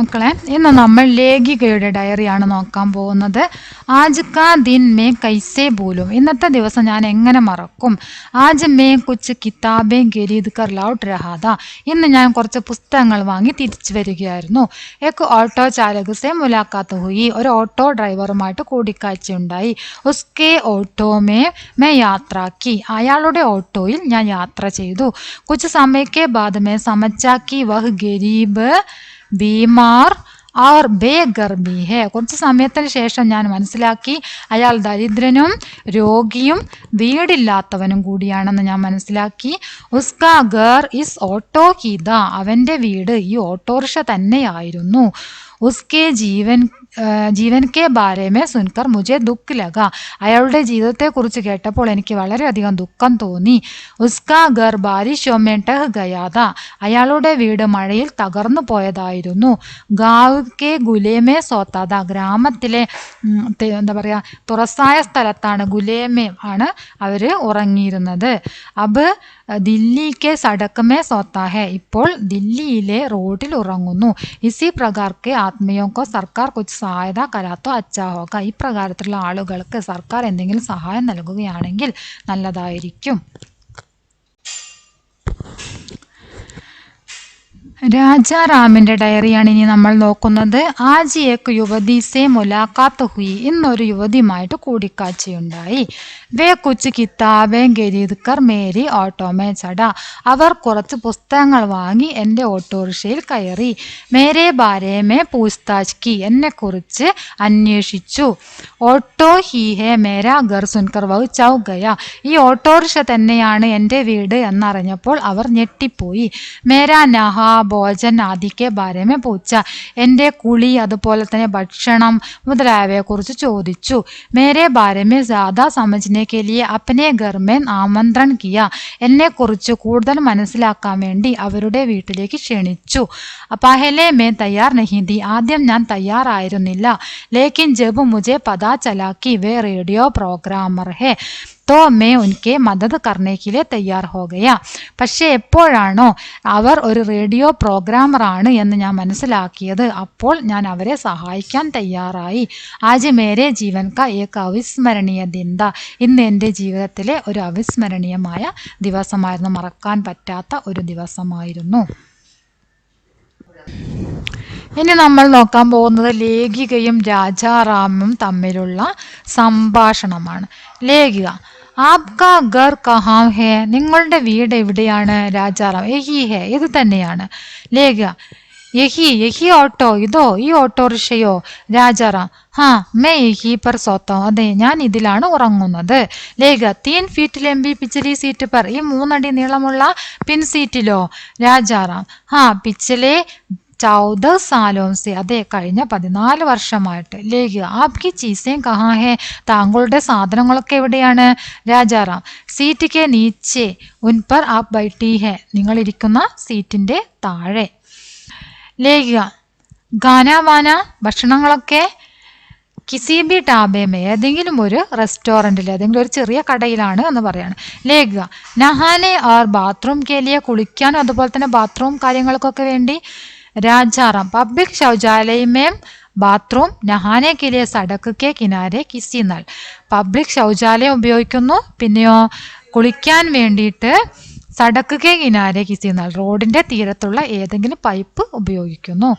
മക്കളെ, ഇന്ന് നമ്മൾ ലേഖികയുടെ ഡയറിയാണ് നോക്കാൻ പോകുന്നത്. ആജ് കാ ദിൻ മേ കൈസേ ഭൂലും, ഇന്നത്തെ ദിവസം ഞാൻ എങ്ങനെ മറക്കും. ആജ് മേ കുച്ച് കിതാബേ ഖരീദ് കർ ലൗട്ട് രഹാ താ, ഇന്ന് ഞാൻ കുറച്ച് പുസ്തകങ്ങൾ വാങ്ങി തിരിച്ചു വരികയായിരുന്നു. എക് ഓട്ടോ ചാലക് സേ മുലാഖാത്ത് ഹുയി, ഒരു ഓട്ടോ ഡ്രൈവറുമായിട്ട് കൂടിക്കാഴ്ചയുണ്ടായി. ഉസ്കെ ഓട്ടോ മേ യാത്രാക്കി, അയാളുടെ ഓട്ടോയിൽ ഞാൻ യാത്ര ചെയ്തു. കുച്ച് സമയക്കെ ബാദ് മേ സമജ്ജാ കി വഹ് ഗരീബ് ബീമാർ और ബേഗർബി ഹെ, കുറച്ച് സമയത്തിന് ശേഷം ഞാൻ മനസ്സിലാക്കി അയാൾ ദരിദ്രനും രോഗിയും വീടില്ലാത്തവനും കൂടിയാണെന്ന് ഞാൻ മനസ്സിലാക്കി. ഉസ്കാ ഘർ ഇസ് ഓട്ടോ കീത, അവൻ്റെ വീട് ഈ ഓട്ടോറിക്ഷ തന്നെയായിരുന്നു. ഉസ്കെ ജീവൻ കെ ബാരെ മേ സുൻകർ മുझे ദുഃഖ് ലഗ, അയാളുടെ ജീവിതത്തെക്കുറിച്ച് കേട്ടപ്പോൾ എനിക്ക് വളരെയധികം ദുഃഖം തോന്നി. ഉസ്കാ ഘർ ബാരിശോ മേ ടഹ് ഗയാ താ, അയാളുടെ വീട് മഴയിൽ തകർന്നു പോയതായിരുന്നു. ഗാവ് കെ ഗുലേമേ സോത്താ താ, ഗ്രാമത്തിലെ എന്താ പറയുക തുറസായ സ്ഥലത്താണ്, ഗുലേമേ ആണ് അവർ ഉറങ്ങിയിരുന്നത്. അബ് ദില്ലി കെ സടക് മേ സോത്താ ഹെ, ഇപ്പോൾ ദില്ലിയിലെ റോഡിൽ ഉറങ്ങുന്നു. ഇസി പ്രകാർ കെ ആത്മയോ കോ സർക്കാർ കുച്ച് സഹായത കരാത്തോ അച്ഛാ ഹോക, ഈ പ്രകാരത്തിലുള്ള ആളുകൾക്ക് സർക്കാർ എന്തെങ്കിലും സഹായം നൽകുകയാണെങ്കിൽ നല്ലതായിരിക്കും. രാജാറാമിൻ്റെ ഡയറിയാണ് ഇനി നമ്മൾ നോക്കുന്നത്. ആജ് ഏക് യുവതി സേ മുലാഖാത്ത് ഹുയി, ഇന്നൊരു യുവതിയുമായിട്ട് കൂടിക്കാഴ്ചയുണ്ടായി. വേ കുച്ച് കിതാബേ ഖരീദ് കർ മേരി ഓട്ടോ മേ ചട, അവർ കുറച്ച് പുസ്തകങ്ങൾ വാങ്ങി എൻ്റെ ഓട്ടോറിക്ഷയിൽ കയറി. മേരെ ബാരെ മേ പൂച്ച്താച്ച് കി, എന്നെക്കുറിച്ച് അന്വേഷിച്ചു. ഓട്ടോ ഹി ഹേ മേരാ ഘർ സുൻകർ വഹ് ചൗ ഗയ, ഈ ഓട്ടോറിക്ഷ തന്നെയാണ് എൻ്റെ വീട് എന്നറിഞ്ഞപ്പോൾ അവർ ഞെട്ടിപ്പോയി. മേരാ നഹാ ഭോജൻ ആദിക്കെ ബാരമേ പൂച്ച, എൻ്റെ കുളി അതുപോലെ തന്നെ ഭക്ഷണം മുതലായവയെക്കുറിച്ച് ചോദിച്ചു. മേരെ ബാരമേ ജ്യാദാ സമജ്നെ കെ ലിയെ അപ്നെ ഘർ മേ ആമന്ത്രൺ കിയ, എന്നെക്കുറിച്ച് കൂടുതൽ മനസ്സിലാക്കാൻ വേണ്ടി അവരുടെ വീട്ടിലേക്ക് ക്ഷണിച്ചു. പഹലെ മേ തയ്യാർ നഹീ ഥി, ആദ്യം ഞാൻ തയ്യാറായിരുന്നില്ല. ലേക്കിൻ ജബ് മുझे പതാ ചലാ കി വേ റേഡിയോ പ്രോഗ്രാമർ ഹേ തോ മേ ഉൻകെ മദത് കർനെ കെ ലിയെ തയ്യാർ ഹോ ഗയ, പക്ഷേ എപ്പോഴാണോ അവർ ഒരു റേഡിയോ പ്രോഗ്രാമറാണ് എന്ന് ഞാൻ മനസ്സിലാക്കിയത്, അപ്പോൾ ഞാൻ അവരെ സഹായിക്കാൻ തയ്യാറായി. ആജ് മേരെ ജീവൻ കാ ഏക് അവിസ്മരണീയ ദിൻ താ, ഇന്ന് എൻ്റെ ജീവിതത്തിലെ ഒരു അവിസ്മരണീയമായ ദിവസമായിരുന്നു, മറക്കാൻ പറ്റാത്ത ഒരു ദിവസമായിരുന്നു. ഇനി നമ്മൾ നോക്കാൻ പോകുന്നത് ലേഖികയും രാജാറാമും തമ്മിലുള്ള സംഭാഷണമാണ്. ലേഖിക: ആപ്കാ ഘർ കഹാ ഹേ, നിങ്ങളുടെ വീട് എവിടെയാണ്? രാജാറാം: യഹി ഹേ, ഇത് തന്നെയാണ്. ലേഖിക: യഹി ഓട്ടോ, ഇതോ ഈ ഓട്ടോറിക്ഷയോ? രാജാറാം: ഹാ മേ യഹി പർ സോത്താ ഹൂം, അതെ ഞാൻ ഇതിലാണ് ഉറങ്ങുന്നത്. ലേഖിക: 3 ഫീറ്റ് ലംബി പിച്ചലി സീറ്റ് പർ, ഈ 3 അടി നീളമുള്ള പിൻ സീറ്റിലോ? രാജാറാം: ഹാ പിച്ചലെ 14 സാലോം സെ, അതെ കഴിഞ്ഞ 14 വർഷമായിട്ട്. ലേഖിക: ആപ്കി ചീസേ കഹാ ഹേ, താങ്കളുടെ സാധനങ്ങളൊക്കെ എവിടെയാണ്? രാജാറാം: സീറ്റ് കെ നീച്ചെ ഉൻ പർ ആപ് ബൈഠി ഹേ, നിങ്ങളിരിക്കുന്ന സീറ്റിൻ്റെ താഴെ. ലേഖിക: ഖാനാവാന, ഭക്ഷണങ്ങളൊക്കെ? കിസി ബി ടാബേമേ, ഏതെങ്കിലും ഒരു റെസ്റ്റോറൻറ്റിൽ, ഏതെങ്കിലും ഒരു ചെറിയ കടയിലാണ് എന്ന് പറയാണ്. ലേഖിക: നഹാനെ ഓർ ബാത്റൂം കെ ലിയെ, കുളിക്കാനും അതുപോലെ തന്നെ ബാത്റൂം കാര്യങ്ങൾക്കൊക്കെ വേണ്ടി? രാജാറാം: പബ്ലിക് ശൗചാലയ മേം bathroom നഹാനെ K ലിയെ Sadak K Kinare കിസി നൽ, പബ്ലിക് ശൗചാലയം ഉപയോഗിക്കുന്നു, പിന്നെയോ കുളിക്കാൻ വേണ്ടിയിട്ട് സടക്ക് കെ കിനാരെ കിസി നൽ, റോഡിൻ്റെ തീരത്തുള്ള ഏതെങ്കിലും പൈപ്പ് ഉപയോഗിക്കുന്നു.